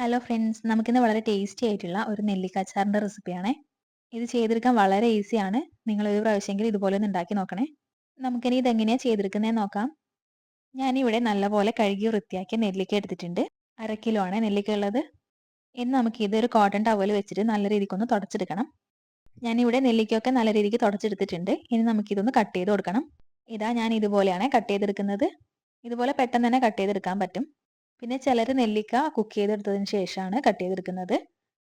Hello friends, നമുക്കിന്ന് വളരെ tasty ആയിട്ടുള്ള ഒരു നെല്ലിക്ക അച്ചാറിന്റെ റെസിപ്പിയാണേ. ഇത് ചെയ്തെടുക്കാൻ വളരെ ഈസിയാണ്. നിങ്ങൾ ഒരു പ്രാവശ്യമെങ്കിലും ഇതുപോലെ ഒന്ന് ഉണ്ടാക്കി നോക്കണേ. നമുക്കിനി ഇതെങ്ങനെയാണ് ചെയ്തെടുക്കുന്നതെന്ന് നോക്കാം. ഞാനിവിടെ നല്ലപോലെ കഴുകി വൃത്തിയാക്കിയ നെല്ലിക്ക എടുത്തിട്ടുണ്ട്. 1/2 കിലോ ആണ് നെല്ലിക്ക ഉള്ളത്. ഇനി നമുക്ക് ഇതൊരു കോട്ടൺ ടവൽ വെച്ചിട്ട് നല്ല രീതിക്കൊന്ന് തുടച്ചെടുക്കണം. ഞാനിവിടെ നെല്ലിക്കയൊക്കെ നല്ല രീതിക്ക് തുടച്ചെടുത്തിട്ടുണ്ട്. ഇനി നമുക്കിതൊന്ന് കട്ട് ചെയ്ത് കൊടുക്കണം. ഇതാ ഞാൻ ഇതുപോലെയാണ് കട്ട് ചെയ്തെടുക്കുന്നത്. ഇതുപോലെ പെട്ടെന്ന് തന്നെ കട്ട് ചെയ്തെടുക്കാൻ പറ്റും. പിന്നെ ചിലർ നെല്ലിക്ക കുക്ക് ചെയ്തെടുത്തതിന് ശേഷമാണ് കട്ട് ചെയ്തെടുക്കുന്നത്.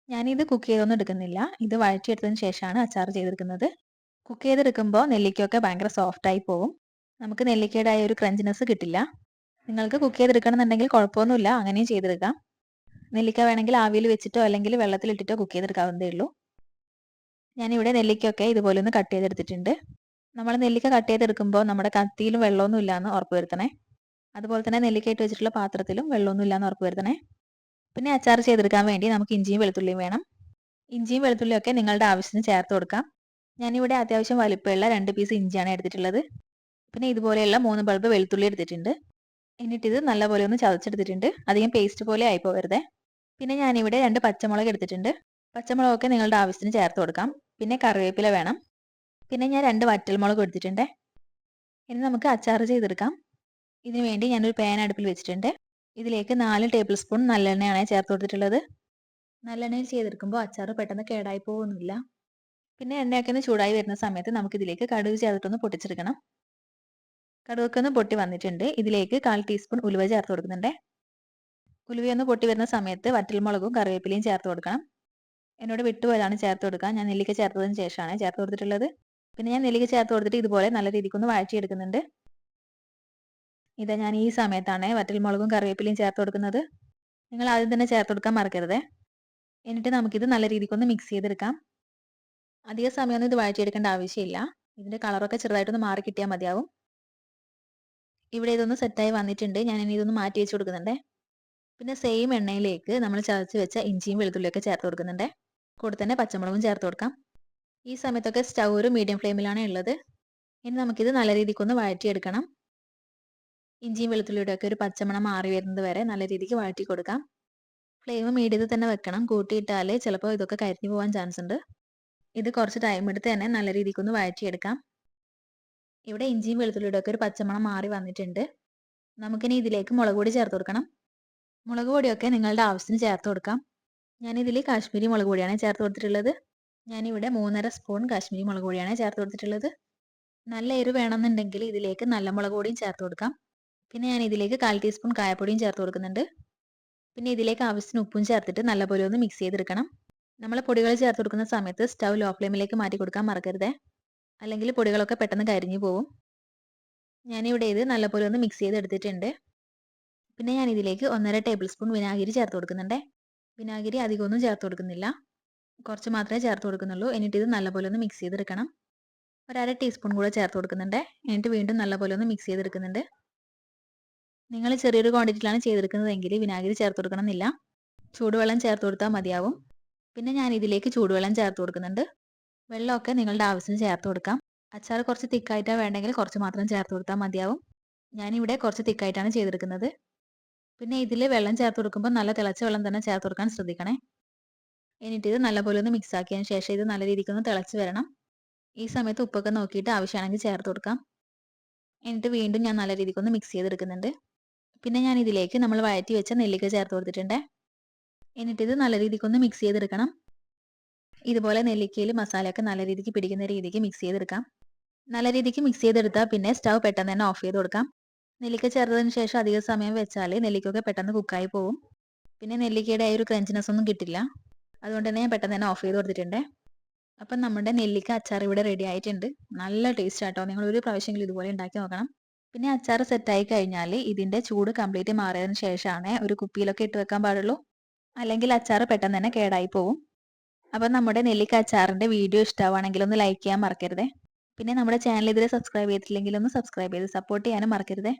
ഞാനിത് കുക്ക് ചെയ്തൊന്നും എടുക്കുന്നില്ല. ഇത് വഴറ്റിയെടുത്തതിന് ശേഷമാണ് അച്ചാർ ചെയ്തെടുക്കുന്നത്. കുക്ക് ചെയ്തെടുക്കുമ്പോൾ നെല്ലിക്കയൊക്കെ ഭയങ്കര സോഫ്റ്റ് ആയി പോകും. നമുക്ക് നെല്ലിക്കയുടെ ആ ഒരു ക്രഞ്ചിനെസ് കിട്ടില്ല. നിങ്ങൾക്ക് കുക്ക് ചെയ്തെടുക്കണമെന്നുണ്ടെങ്കിൽ കുഴപ്പമൊന്നുമില്ല, അങ്ങനെയും ചെയ്തെടുക്കാം. നെല്ലിക്ക വേണമെങ്കിൽ ആവിയിൽ വെച്ചിട്ടോ അല്ലെങ്കിൽ വെള്ളത്തിലിട്ടിട്ടോ കുക്ക് ചെയ്തെടുക്കാവുന്നതേ ഉള്ളൂ. ഞാനിവിടെ നെല്ലിക്കയൊക്കെ ഇതുപോലെ ഒന്ന് കട്ട് ചെയ്തെടുത്തിട്ടുണ്ട്. നമ്മൾ നെല്ലിക്ക കട്ട് ചെയ്തെടുക്കുമ്പോൾ നമ്മുടെ കത്തിയിലും വെള്ളമൊന്നും ഇല്ലാന്ന് ഉറപ്പുവരുത്തണേ. അതുപോലെ തന്നെ നെല്ലിക്ക ഇട്ട് വെച്ചിട്ടുള്ള പാത്രത്തിലും വെള്ളമൊന്നും ഇല്ലാന്ന് ഉറപ്പുവരുത്തണേ. പിന്നെ അച്ചാർ ചെയ്തെടുക്കാൻ വേണ്ടി നമുക്ക് ഇഞ്ചിയും വെളുത്തുള്ളിയും വേണം. ഇഞ്ചിയും വെളുത്തുള്ളിയും ഒക്കെ നിങ്ങളുടെ ആവശ്യത്തിന് ചേർത്ത് കൊടുക്കാം. ഞാനിവിടെ അത്യാവശ്യം വലിപ്പമുള്ള 2 പീസ് ഇഞ്ചിയാണ് എടുത്തിട്ടുള്ളത്. പിന്നെ ഇതുപോലെയുള്ള 3 ബൾബ് വെളുത്തുള്ളി എടുത്തിട്ടുണ്ട്. എന്നിട്ടിത് നല്ലപോലെ ഒന്ന് ചതച്ചെടുത്തിട്ടുണ്ട്. അധികം പേസ്റ്റ് പോലെ ആയി പോകരുതേ. പിന്നെ ഞാനിവിടെ 2 പച്ചമുളക് എടുത്തിട്ടുണ്ട്. പച്ചമുളകൊക്കെ നിങ്ങളുടെ ആവശ്യത്തിന് ചേർത്ത് കൊടുക്കാം. പിന്നെ കറിവേപ്പില വേണം. പിന്നെ ഞാൻ 2 വറ്റൽമുളക് എടുത്തിട്ടുണ്ട്. ഇനി നമുക്ക് അച്ചാർ ചെയ്തെടുക്കാം. ഇതിനു വേണ്ടി ഞാനൊരു പാൻ അടുപ്പിൽ വെച്ചിട്ടുണ്ട്. ഇതിലേക്ക് 4 ടേബിൾ സ്പൂൺ നല്ലെണ്ണയാണ് ചേർത്ത് കൊടുത്തിട്ടുള്ളത്. നല്ലെണ്ണയിൽ ചെയ്തെടുക്കുമ്പോൾ അച്ചാർ പെട്ടെന്ന് കേടായി പോകുന്നില്ല. പിന്നെ എണ്ണയൊക്കെ ഒന്ന് ചൂടായി വരുന്ന സമയത്ത് നമുക്കിതിലേക്ക് കടുക് ചേർത്തിട്ടൊന്ന് പൊട്ടിച്ചെടുക്കണം. കടുകൊക്കെ ഒന്ന് പൊട്ടി വന്നിട്ടുണ്ട്. ഇതിലേക്ക് 1/4 ടീസ്പൂൺ ഉലുവ ചേർത്ത് കൊടുക്കുന്നുണ്ട്. ഉലുവയൊന്ന് പൊട്ടി വരുന്ന സമയത്ത് വറ്റൽമുളകും കറിവേപ്പിലയും ചേർത്ത് കൊടുക്കണം. എന്നോട് വിട്ടുപോയതാണ് ചേർത്ത് കൊടുക്കാൻ. ഞാൻ നെല്ലിക്ക ചേർത്തതിന് ശേഷമാണ് ചേർത്ത് കൊടുത്തിട്ടുള്ളത്. പിന്നെ ഞാൻ നെല്ലിക്ക ചേർത്ത് കൊടുത്തിട്ട് ഇതുപോലെ നല്ല രീതിക്കൊന്ന് വഴറ്റിയെടുക്കുന്നുണ്ട്. ഇതാ ഞാൻ ഈ സമയത്താണ് വറ്റൽമുളകും കറിവേപ്പിലയും ചേർത്ത് കൊടുക്കുന്നത്. നിങ്ങൾ ആദ്യം തന്നെ ചേർത്ത് കൊടുക്കാൻ മറക്കരുത്. എന്നിട്ട് നമുക്കിത് നല്ല രീതിക്കൊന്ന് മിക്സ് ചെയ്തെടുക്കാം. അധിക സമയമൊന്നും ഇത് വഴറ്റിയെടുക്കേണ്ട ആവശ്യമില്ല. ഇതിന്റെ കളറൊക്കെ ചെറുതായിട്ടൊന്ന് മാറി കിട്ടിയാൽ മതിയാവും. ഇവിടെ ഇതൊന്ന് സെറ്റായി വന്നിട്ടുണ്ട്. ഞാൻ ഇനി ഇതൊന്ന് മാറ്റി വെച്ച് കൊടുക്കുന്നുണ്ട്. പിന്നെ സെയിം എണ്ണയിലേക്ക് നമ്മൾ ചതച്ച് വെച്ച ഇഞ്ചിയും വെളുത്തുള്ളിയൊക്കെ ചേർത്ത് കൊടുക്കുന്നുണ്ട്. കൂടെ തന്നെ പച്ചമുളകും ചേർത്ത് കൊടുക്കാം. ഈ സമയത്തൊക്കെ സ്റ്റൗ ഒരു മീഡിയം ഫ്ലെയിമിലാണ് ഉള്ളത്. ഇനി നമുക്കിത് നല്ല രീതിക്കൊന്ന് വഴറ്റിയെടുക്കണം. ഇഞ്ചിയും വെളുത്തുള്ളിയുടെ ഒക്കെ ഒരു പച്ചമണം മാറി വരുന്നത് വരെ നല്ല രീതിക്ക് വഴറ്റി കൊടുക്കാം. ഫ്ലെയിം മീഡിയത്തിൽ തന്നെ വെക്കണം. കൂട്ടിയിട്ടാൽ ചിലപ്പോൾ ഇതൊക്കെ കരിഞ്ഞു പോകാൻ ചാൻസ് ഉണ്ട്. ഇത് കുറച്ച് ടൈം എടുത്ത് തന്നെ നല്ല രീതിക്കൊന്ന് വഴറ്റിയെടുക്കാം. ഇവിടെ ഇഞ്ചിയും വെളുത്തുള്ളിയുടെ ഒക്കെ ഒരു പച്ചമണം മാറി വന്നിട്ടുണ്ട്. നമുക്കിനി ഇതിലേക്ക് മുളക് പൊടി ചേർത്ത് കൊടുക്കണം. മുളക് പൊടിയൊക്കെ നിങ്ങളുടെ ആവശ്യത്തിന് ചേർത്ത് കൊടുക്കാം. ഞാനിതിൽ കാശ്മീരി മുളക് പൊടിയാണ് ചേർത്ത് കൊടുത്തിട്ടുള്ളത്. ഞാനിവിടെ 3.5 സ്പൂൺ കാശ്മീരി മുളക് പൊടിയാണ് ചേർത്ത് കൊടുത്തിട്ടുള്ളത്. നല്ല എരിവ് വേണമെന്നുണ്ടെങ്കിൽ ഇതിലേക്ക് നല്ല മുളക് പൊടിയും ചേർത്ത് കൊടുക്കാം. പിന്നെ ഞാൻ ഇതിലേക്ക് 1/4 ടീസ്പൂൺ കായപ്പൊടിയും ചേർത്ത് കൊടുക്കുന്നുണ്ട്. പിന്നെ ഇതിലേക്ക് ആവശ്യത്തിന് ഉപ്പും ചേർത്തിട്ട് നല്ലപോലെ ഒന്ന് മിക്സ് ചെയ്തെടുക്കണം. നമ്മൾ പൊടികൾ ചേർത്ത് കൊടുക്കുന്ന സമയത്ത് സ്റ്റൗ ലോ ഫ്ലെയിമിലേക്ക് മാറ്റി കൊടുക്കാൻ മറക്കരുത്. അല്ലെങ്കിൽ പൊടികളൊക്കെ പെട്ടെന്ന് കരിഞ്ഞു പോകും. ഞാനിവിടെ ഇത് നല്ലപോലെ ഒന്ന് മിക്സ് ചെയ്തെടുത്തിട്ടുണ്ട്. പിന്നെ ഞാൻ ഇതിലേക്ക് 1.5 ടേബിൾ സ്പൂൺ വിനാഗിരി ചേർത്ത് കൊടുക്കുന്നുണ്ട്. വിനാഗിരി അധികമൊന്നും ചേർത്ത് കൊടുക്കുന്നില്ല. കുറച്ച് മാത്രമേ ചേർത്ത് കൊടുക്കുന്നുള്ളൂ. എന്നിട്ട് ഇത് നല്ലപോലെ ഒന്ന് മിക്സ് ചെയ്തെടുക്കണം. 1/2 ടീസ്പൂൺ കൂടെ ചേർത്ത് കൊടുക്കുന്നുണ്ട്. എന്നിട്ട് വീണ്ടും നല്ലപോലെ ഒന്ന് മിക്സ് ചെയ്തെടുക്കുന്നുണ്ട്. നിങ്ങൾ ചെറിയൊരു ക്വാണ്ടിറ്റിയിലാണ് ചെയ്തെടുക്കുന്നതെങ്കിൽ വിനാഗിരി ചേർത്ത് കൊടുക്കണമെന്നില്ല. ചൂടുവെള്ളം ചേർത്ത് കൊടുത്താൽ മതിയാവും. പിന്നെ ഞാൻ ഇതിലേക്ക് ചൂടുവെള്ളം ചേർത്ത് കൊടുക്കുന്നുണ്ട്. വെള്ളമൊക്കെ നിങ്ങളുടെ ആവശ്യത്തിന് ചേർത്ത് കൊടുക്കാം. അച്ചാർ കുറച്ച് തിക്കായിട്ടാണ് വേണ്ടെങ്കിൽ കുറച്ച് മാത്രം ചേർത്ത് കൊടുത്താൽ മതിയാവും. ഞാനിവിടെ കുറച്ച് തിക്കായിട്ടാണ് ചെയ്തെടുക്കുന്നത്. പിന്നെ ഇതിൽ വെള്ളം ചേർത്ത് കൊടുക്കുമ്പോൾ നല്ല തിളച്ച വെള്ളം തന്നെ ചേർത്ത് കൊടുക്കാൻ ശ്രദ്ധിക്കണേ. എന്നിട്ട് ഇത് നല്ലപോലെ ഒന്ന് മിക്സ് ആക്കിയതിന് ശേഷം ഇത് നല്ല രീതിക്കൊന്ന് തിളച്ച് വരണം. ഈ സമയത്ത് ഉപ്പൊക്കെ നോക്കിയിട്ട് ആവശ്യമാണെങ്കിൽ ചേർത്ത് കൊടുക്കാം. എന്നിട്ട് വീണ്ടും ഞാൻ നല്ല രീതിക്കൊന്ന് മിക്സ് ചെയ്തെടുക്കുന്നുണ്ട്. പിന്നെ ഞാൻ ഇതിലേക്ക് നമ്മൾ വഴറ്റി വെച്ച നെല്ലിക്ക ചേർത്ത് കൊടുത്തിട്ടുണ്ട്. എന്നിട്ട് ഇത് നല്ല രീതിക്കൊന്ന് മിക്സ് ചെയ്തെടുക്കണം. ഇതുപോലെ നെല്ലിക്കയിൽ മസാലയൊക്കെ നല്ല രീതിക്ക് പിടിക്കുന്ന രീതിക്ക് മിക്സ് ചെയ്തെടുക്കാം. നല്ല രീതിക്ക് മിക്സ് ചെയ്തെടുത്താൽ പിന്നെ സ്റ്റൗ പെട്ടെന്ന് തന്നെ ഓഫ് ചെയ്ത് കൊടുക്കാം. നെല്ലിക്ക ചേർത്തതിന് ശേഷം അധിക സമയം വെച്ചാൽ നെല്ലിക്കൊക്കെ പെട്ടെന്ന് കുക്കായി പോകും. പിന്നെ നെല്ലിക്കയുടെ ആ ഒരു ക്രഞ്ചിനെസ് ഒന്നും കിട്ടില്ല. അതുകൊണ്ട് തന്നെ ഞാൻ പെട്ടെന്ന് തന്നെ ഓഫ് ചെയ്ത് കൊടുത്തിട്ടുണ്ട്. അപ്പം നമ്മുടെ നെല്ലിക്ക അച്ചാർ ഇവിടെ റെഡി ആയിട്ടുണ്ട്. നല്ല ടേസ്റ്റ് ആട്ടോ. നിങ്ങൾ ഒരു പ്രാവശ്യമെങ്കിലും ഇതുപോലെ ഉണ്ടാക്കി നോക്കണം. പിന്നെ അച്ചാർ സെറ്റായി കഴിഞ്ഞാൽ ഇതിന്റെ ചൂട് കംപ്ലീറ്റ് മാറിയതിന് ശേഷമാണ് ഒരു കുപ്പിയിലൊക്കെ ഇട്ട് വെക്കാൻ പാടുള്ളൂ. അല്ലെങ്കിൽ അച്ചാർ പെട്ടെന്ന് തന്നെ കേടായി പോകും. അപ്പം നമ്മുടെ നെല്ലിക്ക അച്ചാറിന്റെ വീഡിയോ ഇഷ്ടമാണെങ്കിൽ ഒന്ന് ലൈക്ക് ചെയ്യാൻ മറക്കരുതേ. പിന്നെ നമ്മുടെ ചാനൽ ഇതുവരെ സബ്സ്ക്രൈബ് ചെയ്തിട്ടില്ലെങ്കിൽ ഒന്ന് സബ്സ്ക്രൈബ് ചെയ്ത് സപ്പോർട്ട് ചെയ്യാനും മറക്കരുതേ.